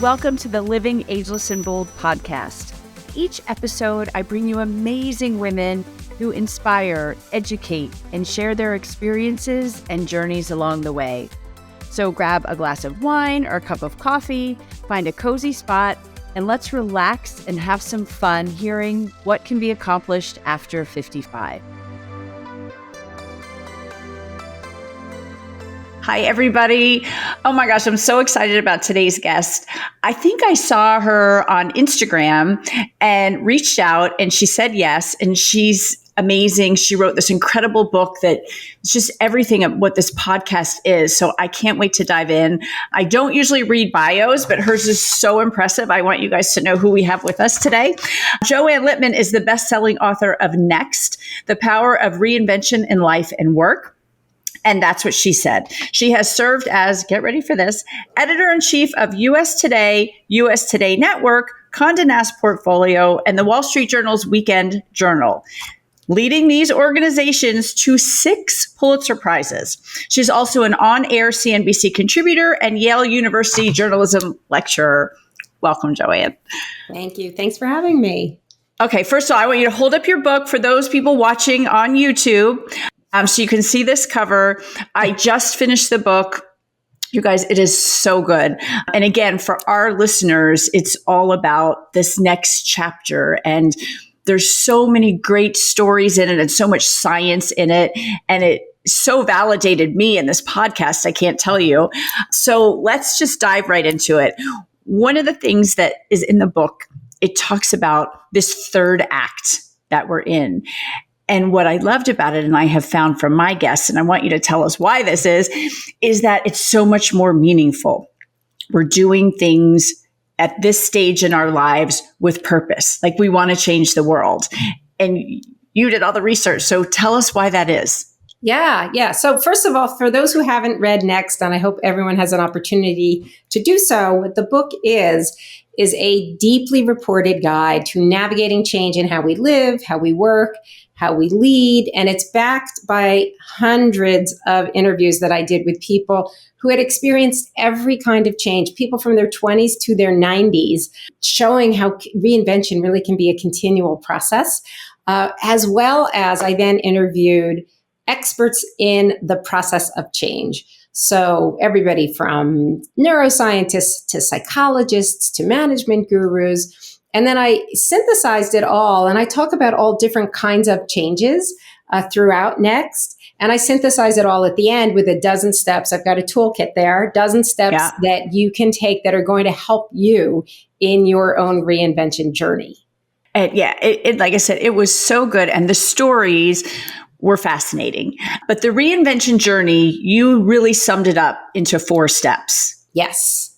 Welcome to the Living Ageless and Bold podcast. Each episode, I bring you amazing women who inspire, educate, and share their experiences and journeys along the way. So grab a glass of wine or a cup of coffee, find a cozy spot, and let's relax and have some fun hearing what can be accomplished after 55. Hi, everybody. Oh my gosh, I'm so excited about today's guest. I think I saw her on Instagram and reached out, and she said yes, and she's amazing. She wrote this incredible book that is just everything of what this podcast is. So I can't wait to dive in. I don't usually read bios, but hers is so impressive. I want you guys to know who we have with us today. Joanne Lipman is the best-selling author of Next, The Power of Reinvention in Life and Work. And that's what she said. She has served as, get ready for this, editor-in-chief of US Today, US Today Network, Conde Nast Portfolio, and the Wall Street Journal's Weekend Journal, leading these organizations to 6 Pulitzer Prizes. She's also an on-air CNBC contributor and Yale University journalism lecturer. Welcome, Joanne. Thank you. Thanks for having me. Okay, first of all, I want you to hold up your book for those people watching on YouTube. So you can see this cover. I just finished the book. You guys, it is so good. And again, for our listeners, it's all about this next chapter. And there's so many great stories in it and so much science in it. And it so validated me in this podcast, I can't tell you. So let's just dive right into it. One of the things that is in the book, it talks about this third act that we're in. And what I loved about it, and I have found from my guests, and I want you to tell us why this is that it's so much more meaningful. We're doing things at this stage in our lives with purpose. Like we want to change the world. And you did all the research. So tell us why that is. Yeah. So first of all, for those who haven't read Next, and I hope everyone has an opportunity to do so, what the book is a deeply reported guide to navigating change in how we live, how we work, how we lead. And it's backed by hundreds of interviews that I did with people who had experienced every kind of change, people from their 20s to their 90s, showing how reinvention really can be a continual process, as well as I then interviewed experts in the process of change. So everybody from neuroscientists to psychologists to management gurus. And then I synthesized it all, and I talk about all different kinds of changes throughout Next. And I synthesize it all at the end with a dozen steps. I've got a toolkit there, dozen steps that you can take that are going to help you in your own reinvention journey. And like I said, it was so good. And the stories were fascinating. But the reinvention journey, you really summed it up into 4 steps. Yes.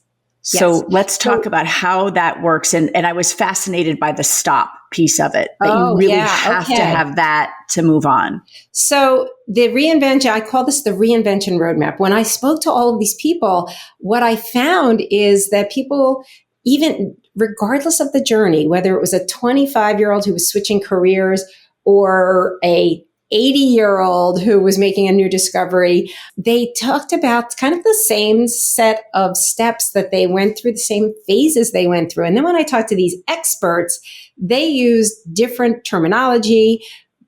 So let's talk about how that works. And I was fascinated by the stop piece of it, that you really have to have that to move on. So the reinvention, I call this the reinvention roadmap. When I spoke to all of these people, what I found is that people, even regardless of the journey, whether it was a 25-year-old who was switching careers or a 80-year-old who was making a new discovery, they talked about kind of the same set of steps that they went through, the same phases they went through. And then when I talked to these experts, they used different terminology,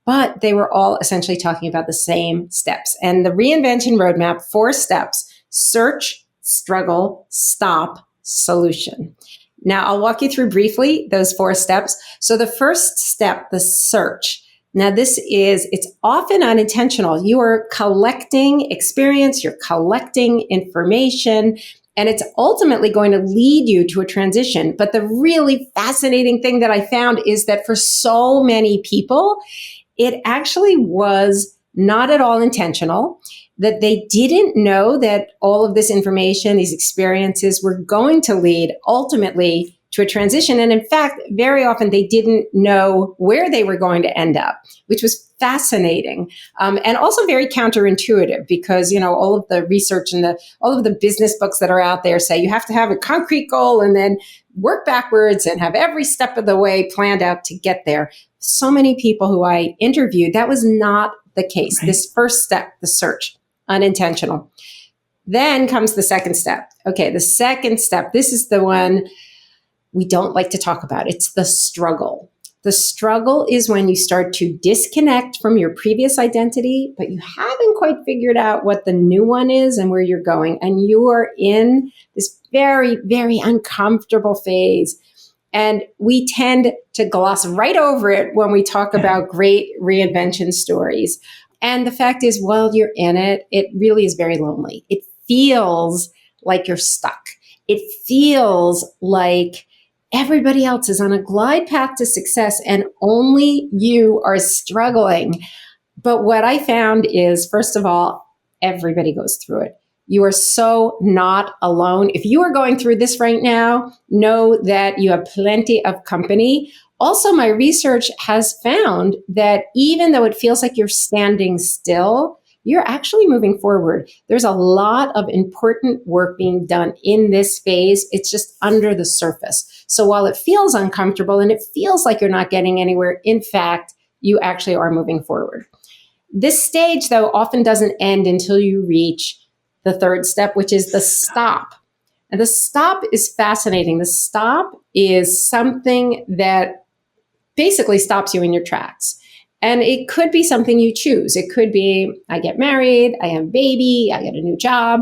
but they were all essentially talking about the same steps. And the reinvention roadmap, 4 steps: search, struggle, stop, solution. Now, I'll walk you through briefly those 4 steps. So the first step, the search. Now, it's often unintentional. You are collecting experience, you're collecting information, and it's ultimately going to lead you to a transition. But the really fascinating thing that I found is that for so many people, it actually was not at all intentional, that they didn't know that all of this information, these experiences were going to lead ultimately to a transition. And in fact, very often they didn't know where they were going to end up, which was fascinating. And also very counterintuitive because, all of the research and all of the business books that are out there say you have to have a concrete goal and then work backwards and have every step of the way planned out to get there. So many people who I interviewed, that was not the case. Right. This first step, the search, unintentional. Then comes the second step. Okay, the second step, this is the one we don't like to talk about. It's the struggle. The struggle is when you start to disconnect from your previous identity, but you haven't quite figured out what the new one is and where you're going. And you are in this very, very uncomfortable phase. And we tend to gloss right over it when we talk about great reinvention stories. And the fact is, while you're in it, it really is very lonely. It feels like you're stuck. It feels like everybody else is on a glide path to success and only you are struggling. But what I found is, first of all, everybody goes through it. You are so not alone. If you are going through this right now, know that you have plenty of company. Also, my research has found that even though it feels like you're standing still, you're actually moving forward. There's a lot of important work being done in this phase. It's just under the surface. So while it feels uncomfortable and it feels like you're not getting anywhere, in fact, you actually are moving forward. This stage, though, often doesn't end until you reach the third step, which is the stop. And the stop is fascinating. The stop is something that basically stops you in your tracks. And it could be something you choose. It could be, I get married, I have a baby, I get a new job.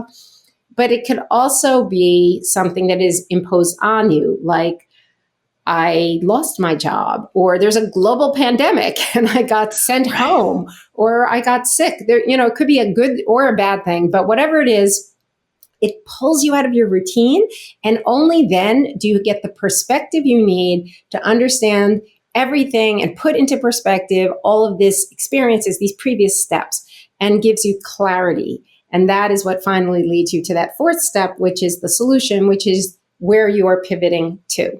But it could also be something that is imposed on you, like I lost my job, or there's a global pandemic and I got sent home, or I got sick. There, it could be a good or a bad thing, but whatever it is, it pulls you out of your routine. And only then do you get the perspective you need to understand everything and put into perspective all of this experiences, these previous steps, and gives you clarity. And that is what finally leads you to that fourth step, which is the solution, which is where you are pivoting to.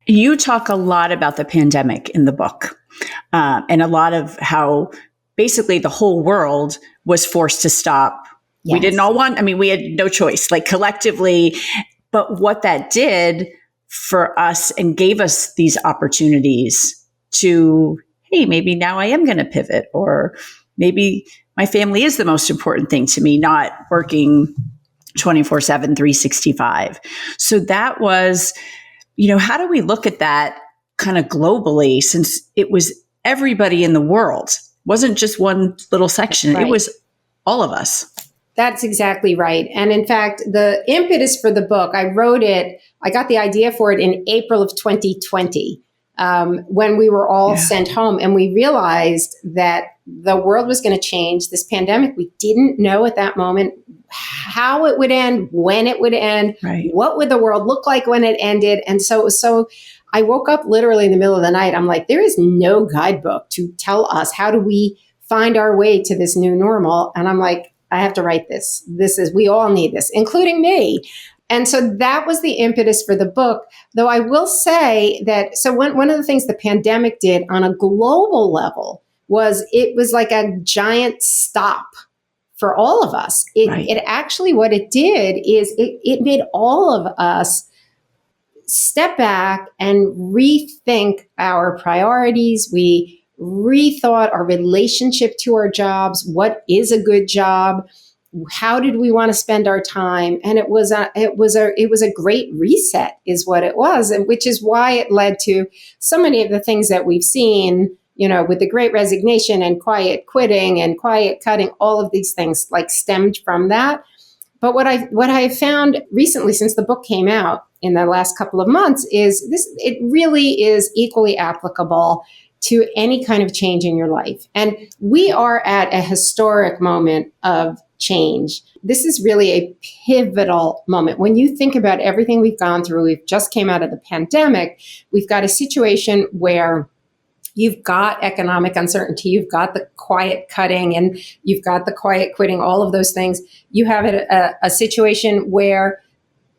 You talk a lot about the pandemic in the book, and a lot of how basically the whole world was forced to stop. Yes. We didn't all we had no choice, like collectively, but what that did for us and gave us these opportunities to, hey, maybe now I am going to pivot, or maybe my family is the most important thing to me, not working 24/7, 365. So that was, how do we look at that kind of globally, since it was everybody in the world? It wasn't just one little section. Right. It was all of us. That's exactly right. And in fact, the impetus for the book, I got the idea for it in April of 2020, when we were all sent home, and we realized that the world was going to change. This pandemic, we didn't know at that moment how it would end, when it would end, right. What would the world look like when it ended. And so I woke up literally in the middle of the night. I'm like, there is no guidebook to tell us how do we find our way to this new normal. And I'm like, I have to write this. We all need this, including me. And so that was the impetus for the book. Though I will say that, so one of the things the pandemic did on a global level was it was like a giant stop for all of us. It actually, what it did is it made all of us step back and rethink our priorities. We rethought our relationship to our jobs. What is a good job? How did we want to spend our time? And it was a great reset, is what it was, and which is why it led to so many of the things that we've seen, with the Great Resignation and quiet quitting and quiet cutting. All of these things like stemmed from that. But what I found recently, since the book came out in the last couple of months, is it really is equally applicable to any kind of change in your life. And we are at a historic moment of change. This is really a pivotal moment. When you think about everything we've gone through, we've just came out of the pandemic, we've got a situation where you've got economic uncertainty, you've got the quiet cutting, and you've got the quiet quitting, all of those things. You have a situation where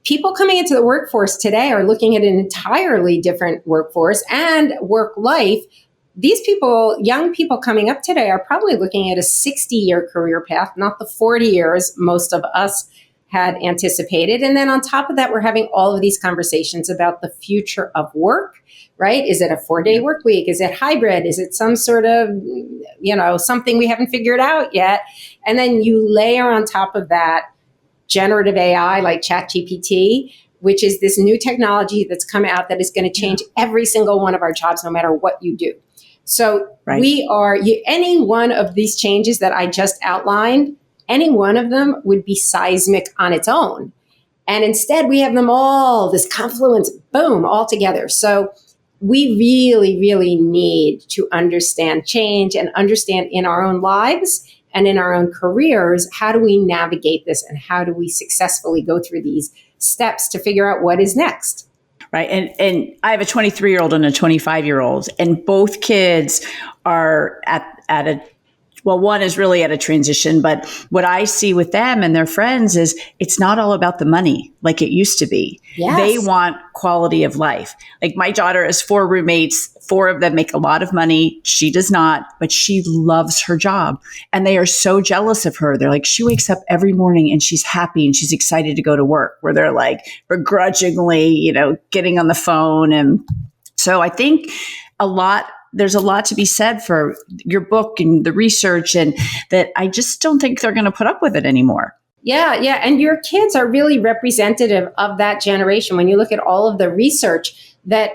people coming into the workforce today are looking at an entirely different workforce and work life. These people, young people coming up today, are probably looking at a 60-year career path, not the 40 years most of us had anticipated. And then on top of that, we're having all of these conversations about the future of work, right? Is it a 4-day work week? Is it hybrid? Is it some sort of, something we haven't figured out yet? And then you layer on top of that generative AI like ChatGPT, which is this new technology that's come out that is going to change every single one of our jobs, no matter what you do. So any one of these changes that I just outlined, any one of them would be seismic on its own. And instead, we have them all, this confluence, boom, all together. So we really, really need to understand change and understand in our own lives and in our own careers, how do we navigate this and how do we successfully go through these steps to figure out what is next? Right. And I have a 23-year-old and a 25-year-old, and both kids are at a, well, one is really at a transition, but what I see with them and their friends is it's not all about the money like it used to be. Yes. They want quality of life. Like my daughter has 4 roommates, 4 of them make a lot of money. She does not, but she loves her job. And they are so jealous of her. They're like, she wakes up every morning and she's happy and she's excited to go to work, where they're like begrudgingly, getting on the phone. And so I think there's a lot to be said for your book and the research, and that I just don't think they're going to put up with it anymore. Yeah. And your kids are really representative of that generation. When you look at all of the research that,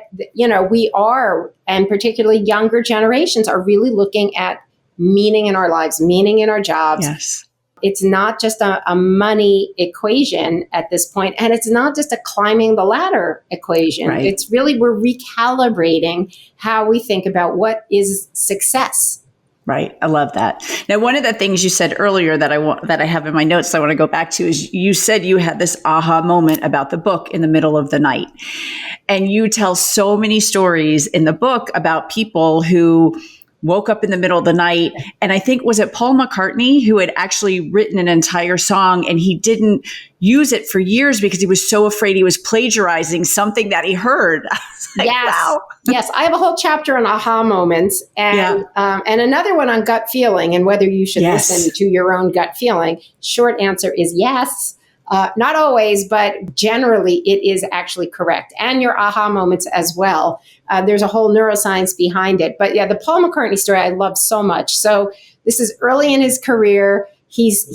we are, and particularly younger generations are really looking at meaning in our lives, meaning in our jobs. Yes. It's not just a money equation at this point, and it's not just a climbing the ladder equation. Right. It's really, we're recalibrating how we think about what is success. Right. I love that. Now, one of the things you said earlier that I have in my notes that I want to go back to is you said you had this aha moment about the book in the middle of the night. And you tell so many stories in the book about people who woke up in the middle of the night. And I think, was it Paul McCartney who had actually written an entire song and he didn't use it for years because he was so afraid he was plagiarizing something that he heard? I was like, yes. Wow. Yes. I have a whole chapter on aha moments and another one on gut feeling and whether you should listen to your own gut feeling. Short answer is yes. Not always, but generally it is actually correct. And your aha moments as well. There's a whole neuroscience behind it. But yeah, the Paul McCartney story I love so much. So this is early in his career. He's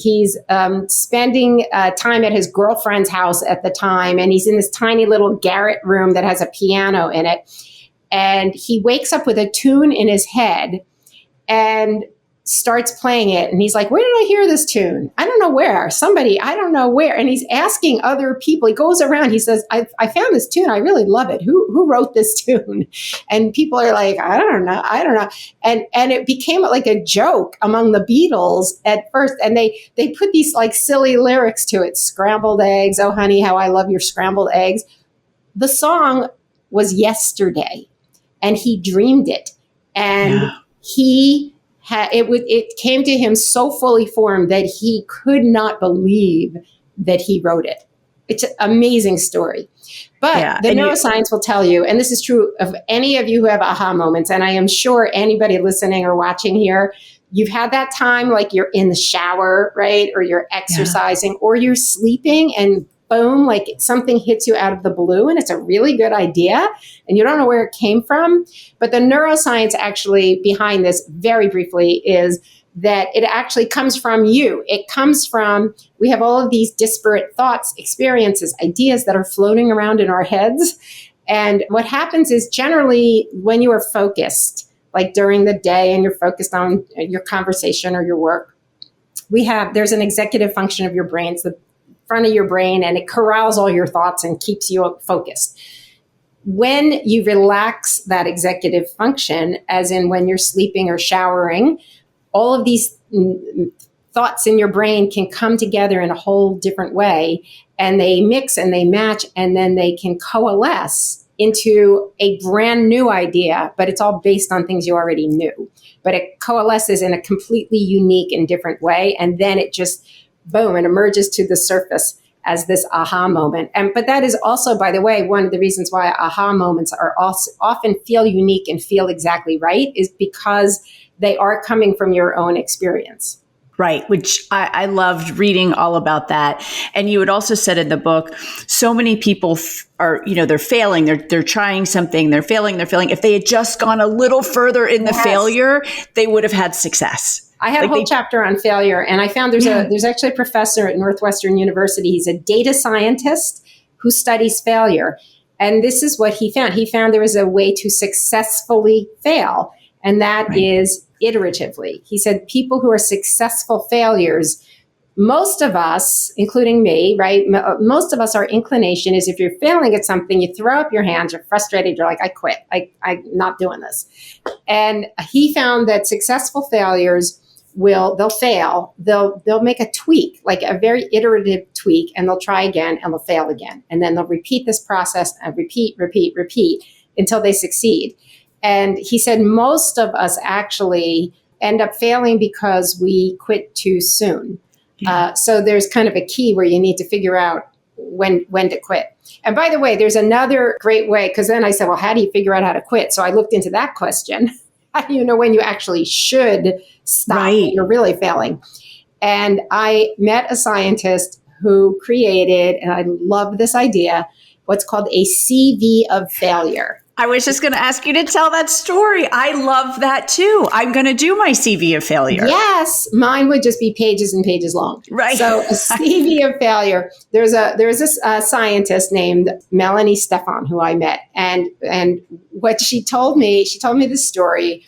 spending time at his girlfriend's house at the time. And he's in this tiny little garret room that has a piano in it. And he wakes up with a tune in his head and starts playing it. And he's like, where did I hear this tune? I don't know where. I don't know where. And he's asking other people. He goes around. He says, I found this tune. I really love it. Who wrote this tune? And people are like, I don't know. And it became like a joke among the Beatles at first. And they put these like silly lyrics to it. Scrambled eggs. Oh, honey, how I love your scrambled eggs. The song was Yesterday. And he dreamed it. And it came to him so fully formed that he could not believe that he wrote it. It's an amazing story. But the neuroscience will tell you, and this is true of any of you who have aha moments, and I am sure anybody listening or watching here, you've had that time like you're in the shower, right? Or you're exercising or you're sleeping and boom, like something hits you out of the blue and it's a really good idea and you don't know where it came from. But the neuroscience actually behind this, very briefly, is that it actually comes from you. It comes from, we have all of these disparate thoughts, experiences, ideas that are floating around in our heads. And what happens is generally when you are focused, like during the day and you're focused on your conversation or your work, there's an executive function of your brain. It's the front of your brain and it corrals all your thoughts and keeps you focused. When you relax that executive function, as in when you're sleeping or showering, all of these thoughts in your brain can come together in a whole different way and they mix and they match and then they can coalesce into a brand new idea, but it's all based on things you already knew. But it coalesces in a completely unique and different way. And then it just, boom, it emerges to the surface as this aha moment. But that is also, by the way, one of the reasons why aha moments are also often feel unique and feel exactly right is because they are coming from your own experience. Right, which I loved reading all about that. And you had also said in the book, so many people are, they're failing, they're trying something, they're failing. If they had just gone a little further in the failure, they would have had success. I had a whole chapter on failure, and I found there's actually a professor at Northwestern University. He's a data scientist who studies failure. And this is what he found. He found there was a way to successfully fail, and that is iteratively. He said people who are successful failures, most of us, including me, right? Most of us, our inclination is if you're failing at something, you throw up your hands, you're frustrated, you're like, I quit. I'm not doing this. And he found that successful failures they'll fail. They'll make a tweak, like a very iterative tweak, and they'll try again and they'll fail again. And then they'll repeat this process and repeat until they succeed. And he said most of us actually end up failing because we quit too soon. So there's kind of a key where you need to figure out when to quit. And by the way, there's another great way, because then I said, well, how do you figure out how to quit? So I looked into that question. How do you know when you actually should stop when you're really failing? And I met a scientist who created, and I love this idea, what's called a CV of failure. I was just going to ask you to tell that story. I love that too. I'm going to do my CV of failure. Yes, mine would just be pages and pages long. Right. So a CV of failure. There's this scientist named Melanie Stephan who I met, and what she told me this story.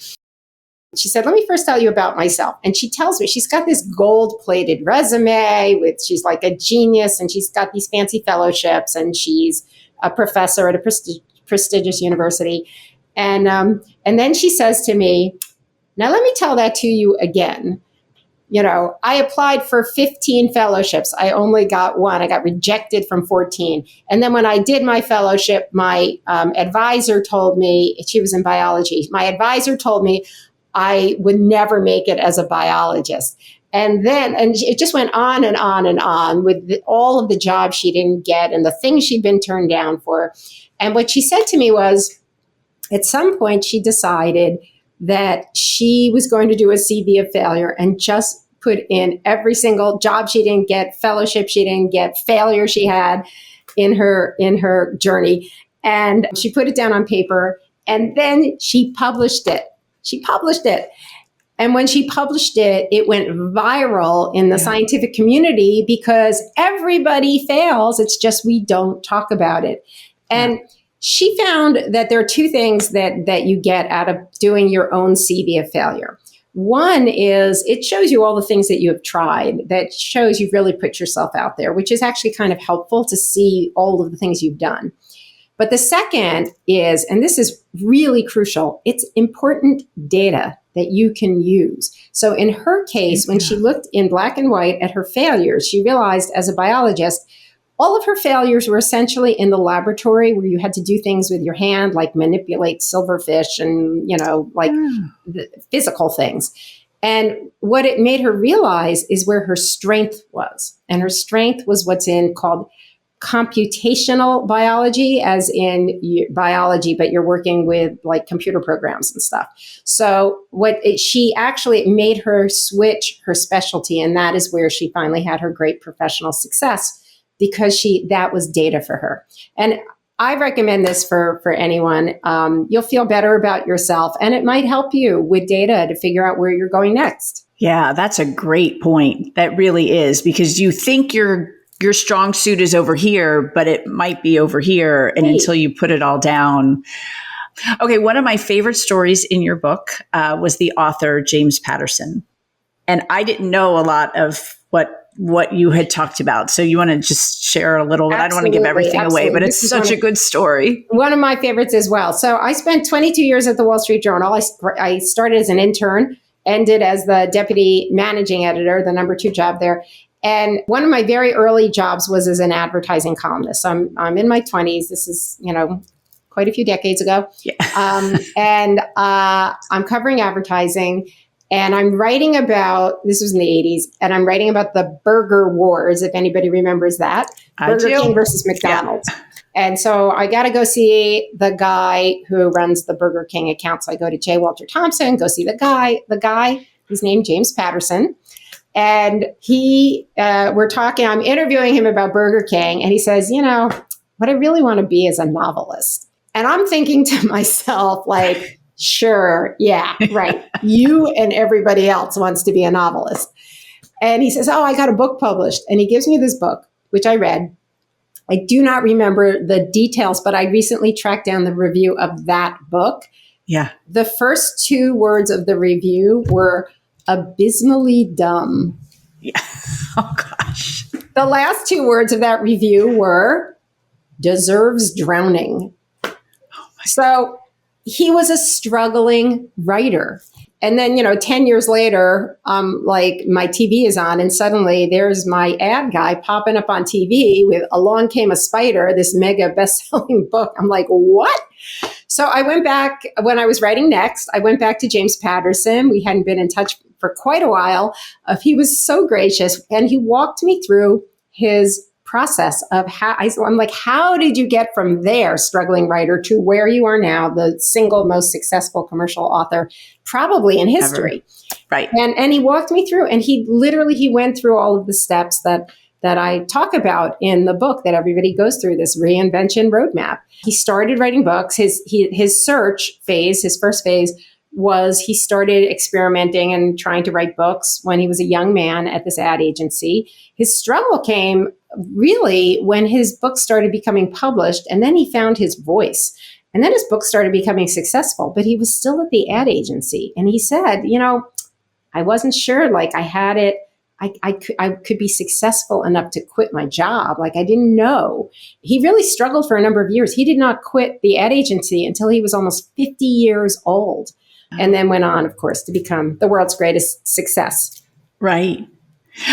She said, let me first tell you about myself. And she tells me she's got this gold-plated resume she's like a genius, and she's got these fancy fellowships, and she's a professor at a prestigious university. And then she says to me, now let me tell that to you again. I applied for 15 fellowships. I only got one. I got rejected from 14. And then when I did my fellowship, my advisor told me, she was in biology. My advisor told me I would never make it as a biologist. And it just went on and on and on with all of the jobs she didn't get and the things she'd been turned down for. And what she said to me was, at some point, she decided that she was going to do a CV of failure and just put in every single job she didn't get, fellowship she didn't get, failure she had in her journey. And she put it down on paper, and then she published it. And when she published it, it went viral in the scientific community because everybody fails. It's just we don't talk about it. And she found that there are two things that you get out of doing your own CV of failure. One is it shows you all the things that you have tried, that shows you've really put yourself out there, which is actually kind of helpful to see all of the things you've done. But the second is, and this is really crucial, it's important data that you can use. So in her case, when she looked in black and white at her failures, she realized as a biologist, all of her failures were essentially in the laboratory where you had to do things with your hand, like manipulate silverfish and, the physical things. And what it made her realize is where her strength was. And her strength was what's called computational biology, as in biology, but you're working with like computer programs and stuff. So she actually made her switch her specialty, and that is where she finally had her great professional success, because that was data for her. And I recommend this for anyone. You'll feel better about yourself, and it might help you with data to figure out where you're going next. Yeah, that's a great point. That really is, because you think your strong suit is over here, but it might be over here. And until you put it all down. Okay. One of my favorite stories in your book was the author, James Patterson. And I didn't know a lot of what you had talked about. So you want to just share a little bit? I don't want to give everything away, but it's such a good story. One of my favorites as well. So I spent 22 years at the Wall Street Journal. I started as an intern, ended as the deputy managing editor, the number 2 job there. And one of my very early jobs was as an advertising columnist. So I'm in my 20s. This is, quite a few decades ago. Yeah. And I'm covering advertising. And I'm writing about, this was in the 80s, and I'm writing about the burger wars, if anybody remembers that. Burger King versus McDonald's. Yeah. And so I got to go see the guy who runs the Burger King account. So I go to J. Walter Thompson, go see the guy, his name James Patterson. And we're talking, I'm interviewing him about Burger King. And he says, what I really want to be is a novelist. And I'm thinking to myself, like, Sure. Yeah, right. You and everybody else wants to be a novelist. And he says, oh, I got a book published. And he gives me this book, which I read. I do not remember the details, but I recently tracked down the review of that book. Yeah. The first 2 words of the review were abysmally dumb. Yeah. Oh, gosh. The last 2 words of that review were deserves drowning. So he was a struggling writer. And then, 10 years later, like my TV is on and suddenly there's my ad guy popping up on TV with Along Came a Spider, this mega best-selling book. I'm like, what? So I went back when I was writing next. I went back to James Patterson. We hadn't been in touch for quite a while. He was so gracious and he walked me through his process of I'm like, how did you get from there, struggling writer, to where you are now, the single most successful commercial author probably in history? Ever. Right. And he walked me through, and he went through all of the steps that I talk about in the book that everybody goes through, this reinvention roadmap. He started writing books. His search phase, his first phase, was he started experimenting and trying to write books when he was a young man at this ad agency. His struggle came really when his books started becoming published, and then he found his voice. And then his books started becoming successful, but he was still at the ad agency. And he said, I wasn't sure, like I had it, I could be successful enough to quit my job. Like I didn't know. He really struggled for a number of years. He did not quit the ad agency until he was almost 50 years old. And then went on, of course, to become the world's greatest success. Right.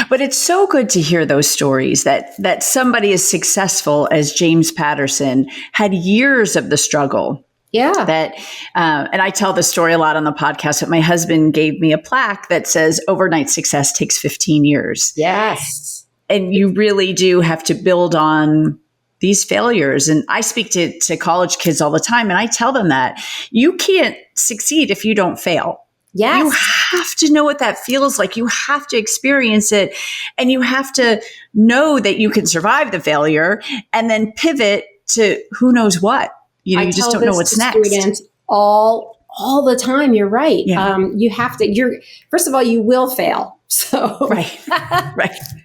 But it's so good to hear those stories that somebody as successful as James Patterson had years of the struggle. Yeah. And I tell this story a lot on the podcast, but my husband gave me a plaque that says overnight success takes 15 years. Yes. And you really do have to build on these failures. And I speak to college kids all the time, and I tell them that you can't succeed if you don't fail. Yes. You have to know what that feels like. You have to experience it, and you have to know that you can survive the failure and then pivot to who knows what. You just don't know what's next. Students all the time. You're right. Yeah. You have to, first of all, you will fail. So right.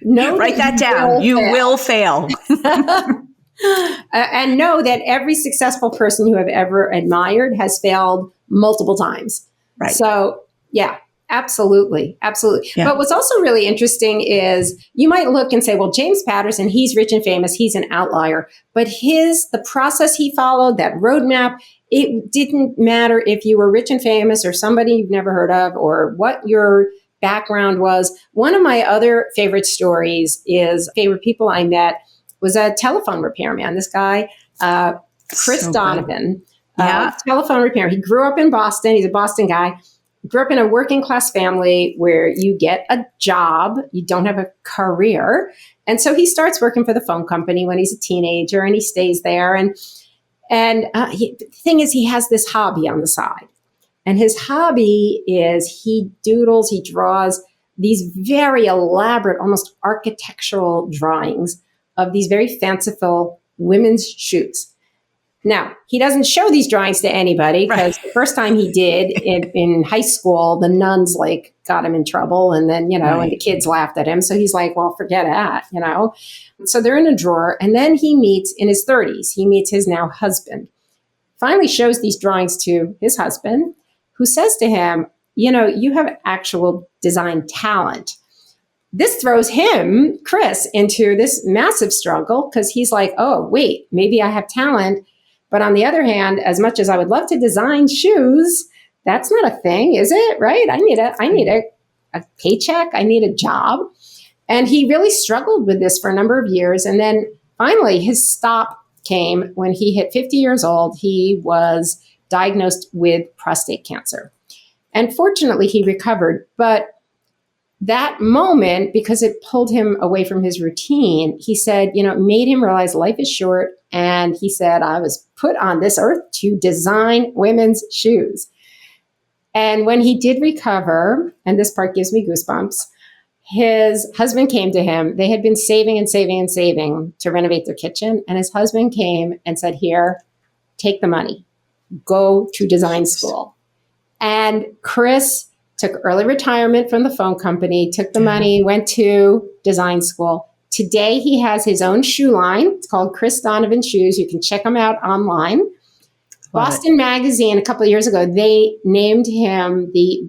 Write that down. You will fail. And know that every successful person you have ever admired has failed multiple times. Right. So, yeah, absolutely. Absolutely. Yeah. But what's also really interesting is you might look and say, well, James Patterson, he's rich and famous. He's an outlier. But the process he followed, that roadmap, it didn't matter if you were rich and famous or somebody you've never heard of or what your background was. One of my other favorite stories is favorite people I met was a telephone repairman. This guy, Chris Donovan, telephone repair. He grew up in Boston. He's a Boston guy. Grew up in a working class family where you get a job, you don't have a career. And so he starts working for the phone company when he's a teenager, and he stays there. And the thing is, he has this hobby on the side. And his hobby is he doodles, he draws these very elaborate, almost architectural drawings of these very fanciful women's shoes. Now, he doesn't show these drawings to anybody because the first time he did in high school, the nuns got him in trouble, and then, and the kids laughed at him. So he's like, well, forget that, So they're in a drawer, and then he meets in his 30s. He meets his now husband. Finally shows these drawings to his husband, who says to him, you have actual design talent. This throws him, Chris, into this massive struggle because he's like, oh, wait, maybe I have talent. But on the other hand, as much as I would love to design shoes, that's not a thing, is it? Right? I need a paycheck. I need a job. And he really struggled with this for a number of years. And then finally, his stop came when he hit 50 years old. He was diagnosed with prostate cancer. And fortunately, he recovered. But that moment, because it pulled him away from his routine, he said, it made him realize life is short. And he said, I was put on this earth to design women's shoes. And when he did recover, and this part gives me goosebumps, his husband came to him. They had been saving and saving and saving to renovate their kitchen. And his husband came and said, here, take the money, go to design school. And Chris took early retirement from the phone company, took the money, went to design school. Today, he has his own shoe line. It's called Chris Donovan Shoes. You can check them out online. Boston Magazine, a couple of years ago, they named him the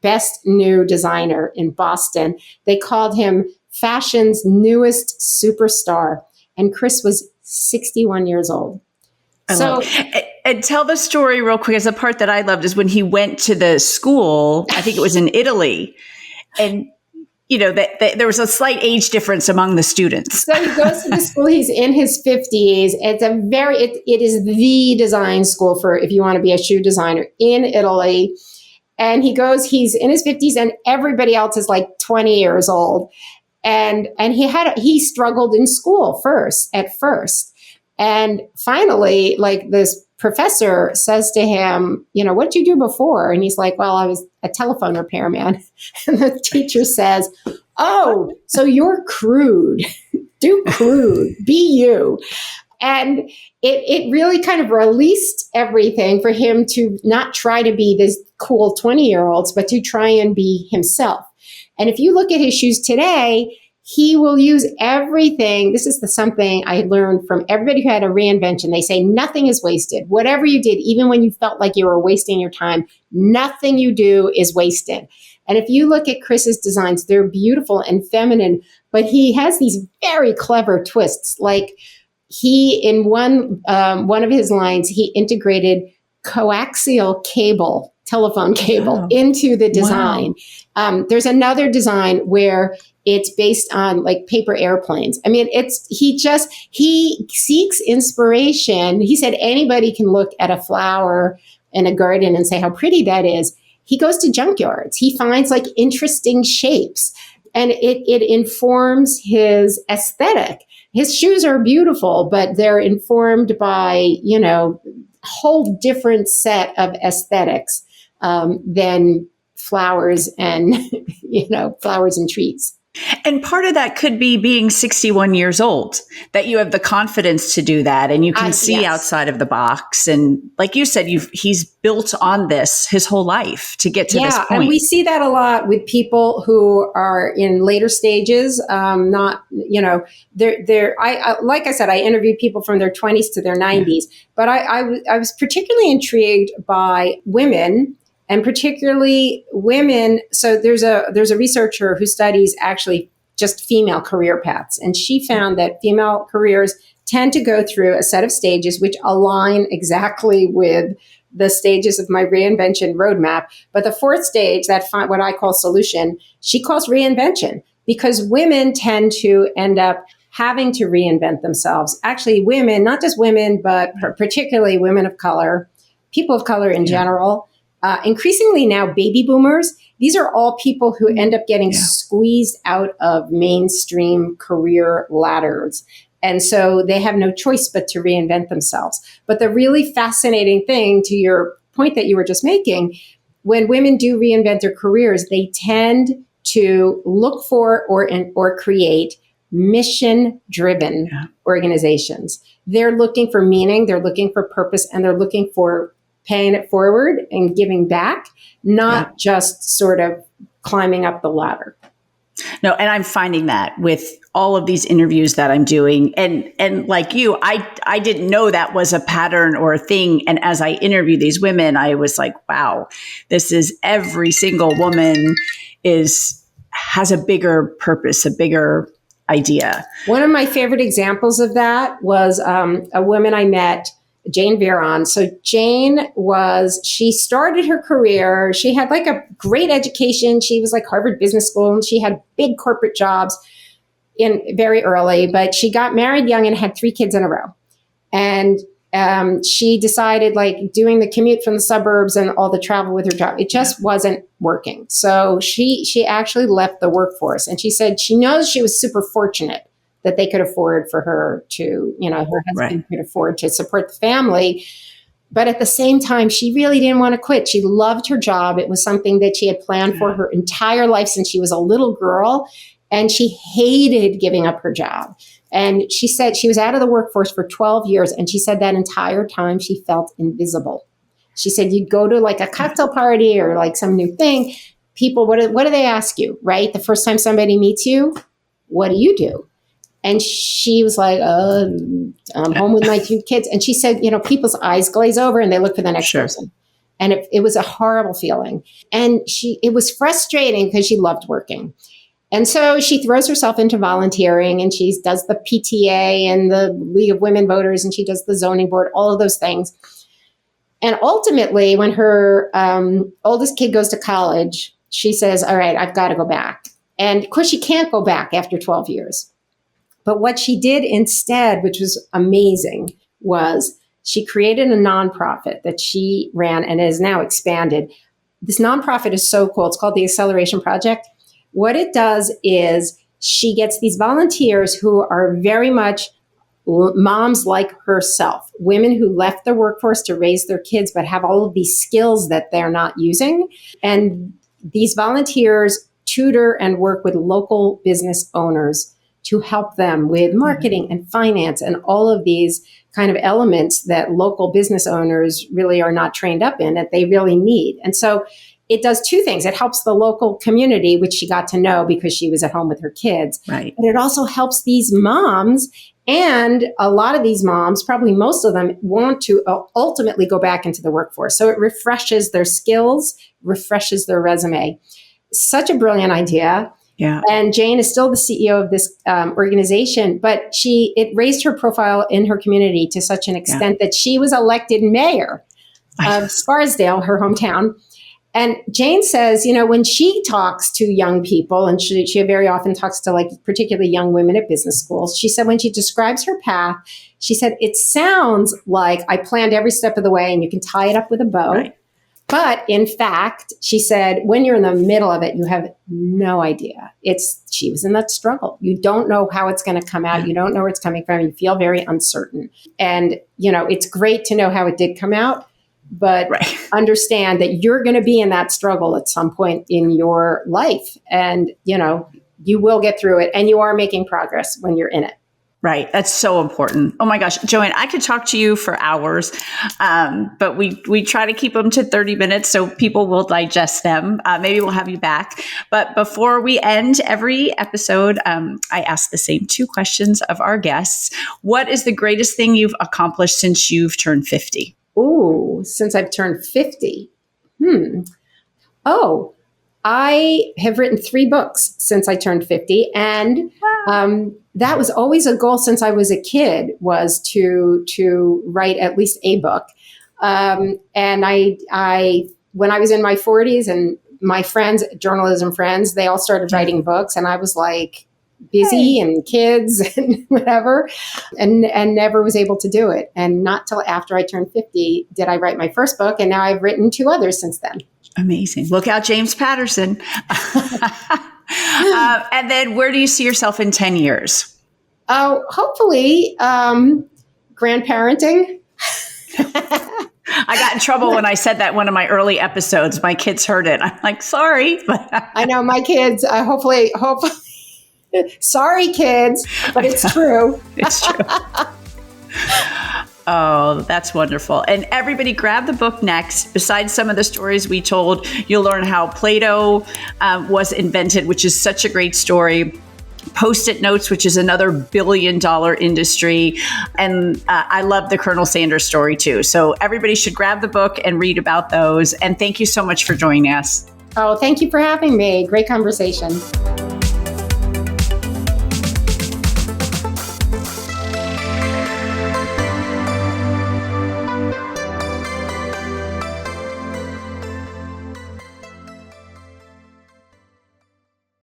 best new designer in Boston. They called him fashion's newest superstar. And Chris was 61 years old. And tell the story real quick. As the part that I loved is when he went to the school, I think it was in Italy, and that there was a slight age difference among the students. So he goes to the school. He's in his 50s. It's it is the design school for if you want to be a shoe designer in Italy. And he's in his 50s, and everybody else is like 20 years old. And he struggled in school at first. And finally, like this professor says to him, what did you do before? And he's like, well, I was a telephone repairman. And the teacher says, oh, so you're crude. Do crude. Be you. And it really kind of released everything for him to not try to be this cool 20-year-olds, but to try and be himself. And if you look at his shoes today, he will use everything. This is something I learned from everybody who had a reinvention. They say nothing is wasted. Whatever you did, even when you felt like you were wasting your time, nothing you do is wasted. And if you look at Chris's designs, they're beautiful and feminine, but he has these very clever twists. Like in one of his lines, he integrated coaxial cable, telephone cable, into the design. Wow. There's another design where it's based on like paper airplanes. I mean, he seeks inspiration. He said anybody can look at a flower in a garden and say how pretty that is. He goes to junkyards. He finds like interesting shapes, and it informs his aesthetic. His shoes are beautiful, but they're informed by, a whole different set of aesthetics than flowers and, flowers and trees. And part of that could be being 61 years old, that you have the confidence to do that and you can see outside of the box. And like you said, he's built on this his whole life to get to this point. And we see that a lot with people who are in later stages. Like I said, I interviewed people from their 20s to their 90s, but I was particularly intrigued by women. And particularly women. So there's a researcher who studies actually just female career paths. And she found that female careers tend to go through a set of stages which align exactly with the stages of my reinvention roadmap. But the fourth stage, what I call solution, she calls reinvention, because women tend to end up having to reinvent themselves. Actually, women, not just women, but particularly women of color, people of color in general. Increasingly now, baby boomers, these are all people who end up getting squeezed out of mainstream career ladders. And so they have no choice but to reinvent themselves. But the really fascinating thing, to your point that you were just making, when women do reinvent their careers, they tend to look for or create mission-driven organizations. They're looking for meaning, they're looking for purpose, and they're looking for paying it forward and giving back, not just sort of climbing up the ladder. No, and I'm finding that with all of these interviews that I'm doing. And like you, I didn't know that was a pattern or a thing. And as I interview these women, I was like, wow, this is every single woman has a bigger purpose, a bigger idea. One of my favorite examples of that was a woman I met, Jane Veron. So Jane she started her career. She had like a great education. She was like Harvard Business School, and she had big corporate jobs very early, but she got married young and had 3 kids in a row. And she decided, like, doing the commute from the suburbs and all the travel with her job, it just wasn't working. So she actually left the workforce, and she said she knows she was super fortunate that they could afford for her to, her husband could afford to support the family. But at the same time, she really didn't want to quit. She loved her job. It was something that she had planned for her entire life since she was a little girl. And she hated giving up her job. And she said she was out of the workforce for 12 years. And she said that entire time she felt invisible. She said, you'd go to like a cocktail party or like some new thing. People, what do they ask you, right? The first time somebody meets you, what do you do? And she was like, I'm home with my 2 kids. And she said, people's eyes glaze over and they look for the next person. And it was a horrible feeling. And it was frustrating because she loved working. And so she throws herself into volunteering, and she does the PTA and the League of Women Voters, and she does the zoning board, all of those things. And ultimately, when her oldest kid goes to college, she says, all right, I've got to go back. And of course, she can't go back after 12 years. But what she did instead, which was amazing, was she created a nonprofit that she ran and has now expanded. This nonprofit is so cool. It's called the Acceleration Project. What it does is she gets these volunteers who are very much moms like herself, women who left the workforce to raise their kids, but have all of these skills that they're not using. And these volunteers tutor and work with local business owners to help them with marketing and finance and all of these kind of elements that local business owners really are not trained up in, that they really need. And so it does 2 things. It helps the local community, which she got to know because she was at home with her kids. Right. But it also helps these moms. And a lot of these moms, probably most of them, want to ultimately go back into the workforce. So it refreshes their skills, refreshes their resume. Such a brilliant idea. Yeah. And Jane is still the CEO of this organization, but it raised her profile in her community to such an extent that she was elected mayor of Scarsdale, her hometown. And Jane says, when she talks to young people, and she very often talks to like particularly young women at business schools, she said when she describes her path, she said, it sounds like I planned every step of the way and you can tie it up with a bow. Right. But in fact, she said, when you're in the middle of it, you have no idea. She was in that struggle. You don't know how it's going to come out. You don't know where it's coming from. You feel very uncertain. And, it's great to know how it did come out, but understand that you're going to be in that struggle at some point in your life. And, you will get through it, and you are making progress when you're in it. Right. That's so important. Oh my gosh, Joanne, I could talk to you for hours, but we try to keep them to 30 minutes so people will digest them. Maybe we'll have you back. But before we end every episode, I ask the same 2 questions of our guests. What is the greatest thing you've accomplished since you've turned 50? Ooh, since I've turned 50. Oh, I have written 3 books since I turned 50. And that was always a goal since I was a kid, was to write at least a book. And I when I was in my 40s, and my friends, journalism friends, they all started writing books, and I was like busy and kids and whatever, and never was able to do it. And not till after I turned 50 did I write my first book, and now I've written 2 others since then. Amazing. Look out, James Patterson. And then where do you see yourself in 10 years? Oh, hopefully grandparenting. I got in trouble when I said that in one of my early episodes. My kids heard it. I'm like, sorry. I know my kids, hopefully, sorry kids, but it's true. It's true. Oh, that's wonderful. And everybody grab the book next. Besides some of the stories we told, you'll learn how Play-Doh was invented, which is such a great story. Post-it notes, which is another billion-dollar industry. And I love the Colonel Sanders story too. So everybody should grab the book and read about those. And thank you so much for joining us. Oh, thank you for having me. Great conversation.